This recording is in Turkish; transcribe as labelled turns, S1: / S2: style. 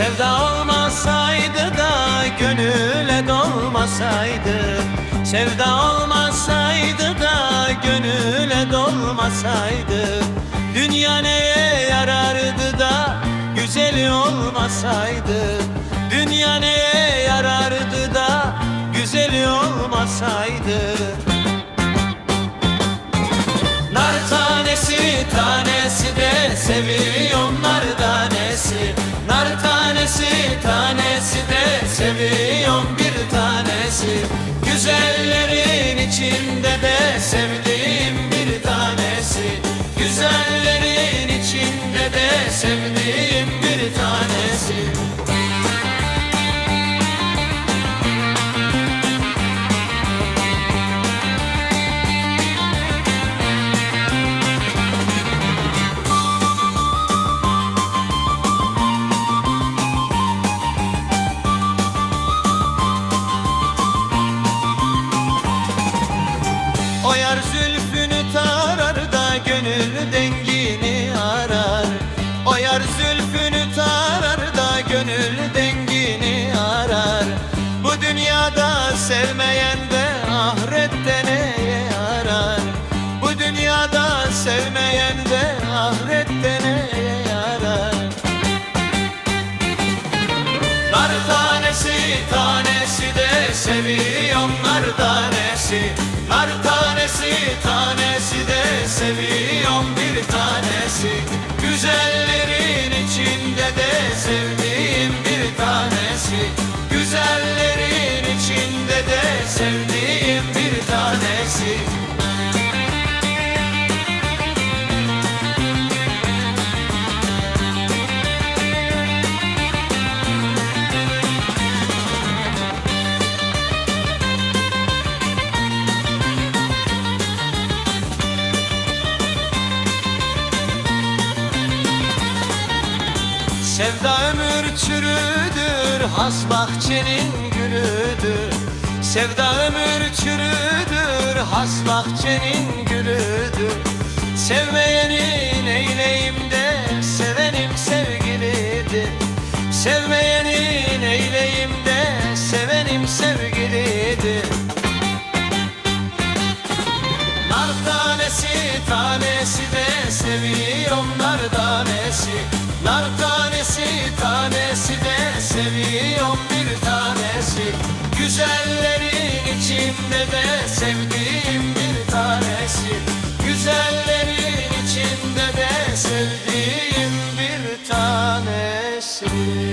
S1: Sevda olmasaydı da gönüle dolmasaydı, sevda olmasaydı da gönüle dolmasaydı, dünya neye yarardı da güzeli olmasaydı, dünya neye yarardı da güzeli olmasaydı. Nar tanesi tanesi de seviyorum nar tanesi, nar tanesi tanesi de seviyorum bir tanesi, güzellerin içinde de sevdiğim bir tanesi, güzellerin içinde de sevdiğim bir tanesi. O yar zülfünü tarar da gönül dengini arar, o yar zülfünü tarar da gönül dengini arar. Bu dünyada sevmeyen de ahirette neye yarar, bu dünyada sevmeyen de ahirette neye yarar. Nar tanesi tanesi de seviyorum nar tanesi, nar tanesi tanesi de seviyorum bir tanesi, güzellerin içinde de sevdiğim bir tanesi, güzellerin içinde de sevdiğim bir tanesi. Sevda ömür çürüdür, has bahçenin gülüdür. Sevda ömür çürüdür, has bahçenin gülüdür. Sevmeyeni neyleyim de sevenim sevgilidir. Sevmeyeni neyleyim de sevenim sevgilidir. Nar tanesi tanesi de seviyorum nar tanesi, nar tanesi tanesi de seviyorum bir tanesi, güzellerin içinde de sevdiğim bir tanesi, güzellerin içinde de sevdiğim bir tanesi.